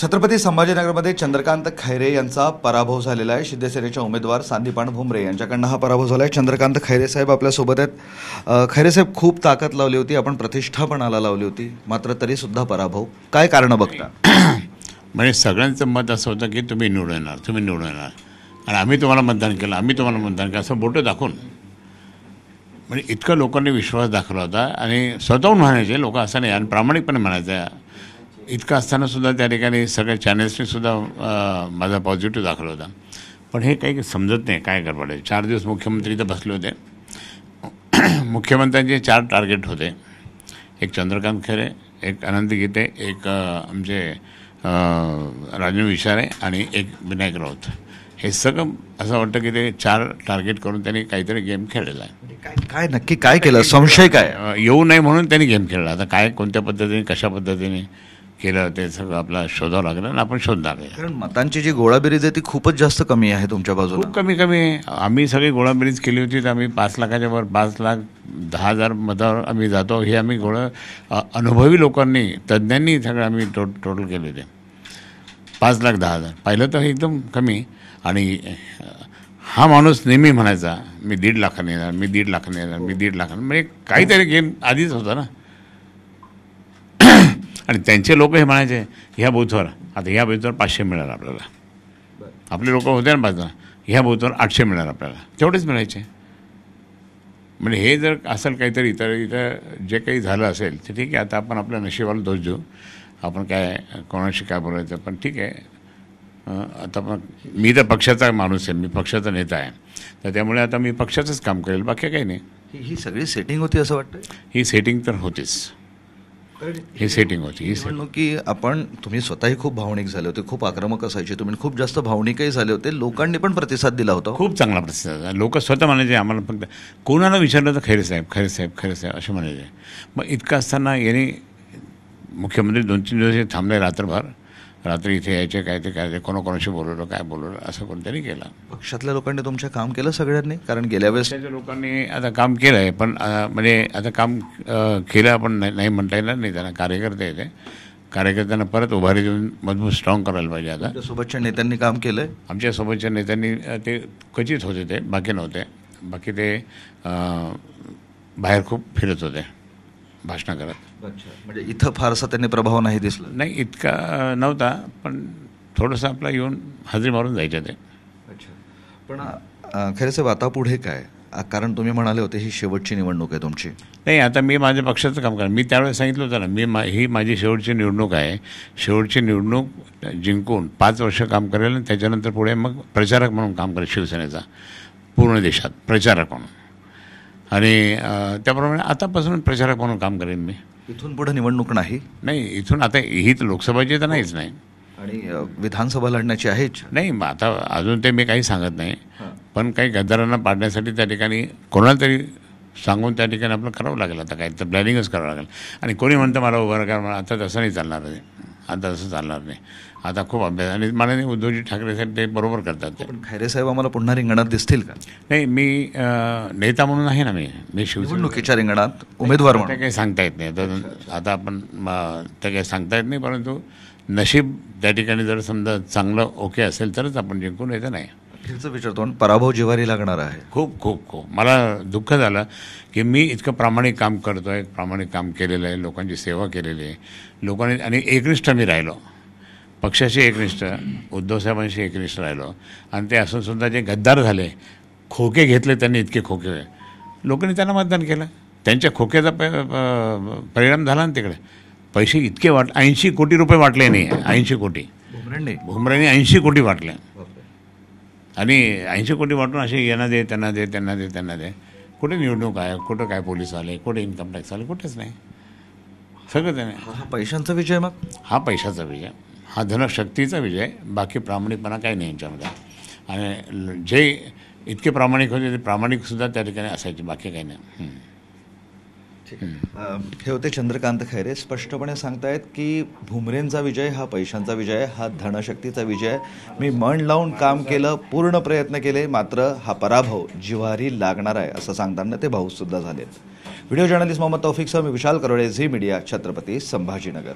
छत्रपती संभाजीनगरमध्ये चंद्रकांत खैरे यांचा पराभव झालेला आहे। शिवसेनेचे उमेदवार संदीपान भुमरे यांच्याकडून हा पराभव झाला आहे। चंद्रकांत खैरे साहेब आपल्या सोबत आहेत। खैरे साहेब, खूप ताकद लावली होती, आपण प्रतिष्ठापणाला लावली होती, मात्र तरी सुद्धा पराभव, काय कारण बघता? म्हणजे सगळ्यांचं मत असं होतं की तुम्ही निवडून येणार, तुम्ही निवडून येणार, आणि आम्ही तुम्हाला मतदान केलं, आम्ही तुम्हाला मतदान केलं, असं बोटं दाखवून म्हणजे इतकं लोकांनी विश्वास दाखवला होता। आणि स्वतःहून म्हणायचे लोक, असं नाही, आणि प्रामाणिकपणे म्हणायचं। इतकं असतानासुद्धा त्या ठिकाणी सगळ्या चॅनल्सनीसुद्धा माझा पॉझिटिव्ह दाखवला होता। पण हे काही समजत नाही काय गडबड आहे। 4 दिवस मुख्यमंत्री इथं बसले होते। मुख्यमंत्र्यांचे 4 टार्गेट होते, एक चंद्रकांत खैरे, एक अनंत गीते, एक आमचे राजू विचारे आणि एक विनायक राऊत। हे सगळं असं वाटतं की ते 4 टार्गेट करून त्यांनी काहीतरी गेम खेळलेला आहे। काय नक्की काय केलं? संशय काय? येऊ नये म्हणून त्यांनी गेम खेळला। आता काय, कोणत्या पद्धतीने, कशा पद्धतीने केलं ते सगळं आपल्याला शोधावं लागलं आणि आपण शोध लागेल। कारण मतांची जी गोळाबेरीज आहे ती खूपच जास्त कमी आहे तुमच्या बाजूला। खूप कमी आहे। आम्ही सगळी गोळाबेरीज केली होती तर आम्ही 5 लाखाच्या वर 5,10,000 मतावर आम्ही जातो। हे आम्ही अनुभवी लोकांनी, तज्ज्ञांनी सगळं आम्ही टोटल केले होते। 5,10,000 पाहिलं तर एकदम कमी। आणि हा माणूस नेहमी म्हणायचा मी 1.5 लाखाने येणार, मी 1.5 लाखाने येणार, मी 1.5 लाखाने, म्हणजे काहीतरी गेम आधीच होता ना। आणि त्यांचे लोक हे म्हणायचे ह्या बूथवर, आता ह्या बूथवर 500 मिळणार आपल्याला, आपले लोक होते ना बाजूला, ह्या बूथवर 800 मिळणार आपल्याला, तेवढेच मिळायचे। म्हणजे हे जर असेल काहीतरी इथं जे काही झालं असेल ते ठीक आहे, आता आपण आपल्या नशिबाला दोष देऊ, आपण काय कोणाशी काय बोलायचं, पण ठीक आहे। आता पण मी तर पक्षाचा माणूस आहे, मी पक्षाचा नेता आहे, तर त्यामुळे आता मी पक्षाचंच काम करेल, बाकी काही नाही। ही सगळी सेटिंग होती असं वाटतं? ही सेटिंग तर होतीच, ही सेटिंग होती। ही की आपण, तुम्ही स्वतःही खूप भावनिक झाले होते, खूप आक्रमक असायचे, तुम्ही खूप जास्त भावनिकही झाले होते, लोकांनी पण प्रतिसाद दिला होता, खूप चांगला प्रतिसाद। लोक स्वतः म्हणायचे, आम्हाला फक्त कोणाला विचारलं तर खैरे साहेब, खैरे साहेब, खैरे साहेब असे म्हणायचे। मग इतकं असताना यांनी मुख्यमंत्री 2-3 दिवस थांबले, रात्री इथे यायचे, काय ते काय, कोणाकोणाशी बोलवलं, काय बोलवलं, असं कोणत्याने केलं। पक्षातल्या लोकांनी तुमच्या काम केलं सगळ्यांनी? कारण गेल्या वेळेस पक्षाच्या लोकांनी आता काम केलं आहे, पण म्हणजे आता काम केलं आपण नाही म्हणता येणार नाही, त्यांना कार्यकर्ते येते, कार्यकर्त्यांना परत उभारी देऊन मजबूत स्ट्रॉंग करायला पाहिजे। आता सोबतच्या नेत्यांनी काम केलं आहे? आमच्या सोबतच्या नेत्यांनी ते क्वचित होते, ते बाकी नव्हते, बाकी ते बाहेर खूप फिरत होते भाषणं करत। म्हणजे इथं फारसा त्यांनी प्रभाव नाही दिसला? नाही, इतका नव्हता, पण थोडंसं आपला येऊन हजेरी मारून जायचं ते। अच्छा, पण खरं साहेब आता पुढे काय? कारण तुम्ही म्हणाले होते ही शेवटची निवडणूक आहे तुमची। नाही, आता मी माझ्या पक्षाचं काम करेन। मी त्यावेळेस सांगितलं होतं ना, ही माझी शेवटची निवडणूक आहे। शेवटची निवडणूक जिंकून 5 वर्ष काम करेल आणि त्याच्यानंतर पुढे मग प्रचारक म्हणून काम करेल शिवसेनेचा, पूर्ण देशात प्रचारक म्हणून। आणि त्याप्रमाणे आतापासून प्रचारक म्हणून काम करेन मी। इथून पुढे निवडणूक नाही? नाही, इथून आता ही तर लोकसभाची तर नाहीच नाही, आणि विधानसभा लढण्याची आहे इच्छा? नाही, आता अजून ते मी काही सांगत नाही, पण काही गद्दारांना पाडण्यासाठी त्या ठिकाणी कोणाला तरी सांगून त्या ठिकाणी आपलं करावं लागेल। आता काय तर प्लॅनिंगच करावं लागेल। आणि कोणी म्हणतं मला उभं करा, मला आता तसं नाही चालणार आहे, आता तसं चालणार नाही। आता खूप अभ्यास, आणि माननीय उद्धवजी ठाकरेसाठी ते बरोबर करतात ते। पण खैरे साहेब आम्हाला पुन्हा रिंगणात दिसतील का? नाही, मी नेता म्हणून आहे ना, मी निवडणुकीच्या रिंगणात उमेदवार म्हणून काही सांगता येत नाही। आता आपण ते काही सांगता येत नाही, परंतु नशीब त्या ठिकाणी जर समजा चांगलं ओके असेल तरच आपण जिंकून येतं। नाही, अखेरचं विचारतो, पराभव जिव्हारी लागणार आहे? खूप खूप खूप मला दुःख झालं की मी इतकं प्रामाणिक काम करतो आहे, प्रामाणिक काम केलेलं आहे, लोकांची सेवा केलेली आहे लोकांनी, आणि एकनिष्ठ मी राहिलो, पक्षाशी एकनिष्ठ, उद्धवसाहेबांशी एकनिष्ठ राहिलो। आणि ते असूनसुद्धा जे गद्दार झाले, खोके घेतले त्यांनी, इतके खोके, लोकांनी त्यांना मतदान केलं, त्यांच्या खोक्याचा परिणाम झाला ना। तिकडे पैसे इतके 80 कोटी रुपये वाटले नाही, 80 कोटी भुमरेंनी 80 कोटी वाटले, आणि 80 कोटी वाटून असे यांना दे, त्यांना दे, त्यांना दे, त्यांना दे। कुठे निवडणूक आहे, कुठं काय पोलीस आले, कुठे इन्कम टॅक्स आले, कुठेच नाही, सगळं त्याने। हा पैशांचा विजय? मग हा पैशाचा विजय, हा धनशक्तीचा विजय, बाकी प्रामाणिकपणा काही नाही यांच्यामध्ये। आणि जे इतके प्रामाणिक होते ते प्रामाणिकसुद्धा त्या ठिकाणी असायचे, बाकी काही नाही। हे होते चंद्रकांत खैरे, स्पष्टपणे सांगतायत की भुमरेंचा विजय हा पैशांचा विजय आहे, हा धनशक्तीचा विजय आहे। मी मन लावून काम केलं, पूर्ण प्रयत्न केले, मात्र हा पराभव जिव्हारी लागणार आहे असं सांगताना ते भाऊसुद्धा झालेत। व्हिडिओ जर्नलिस्ट मोहम्मद तौफिकसह मी विशाल करोडे, झी मीडिया, छत्रपती संभाजीनगर।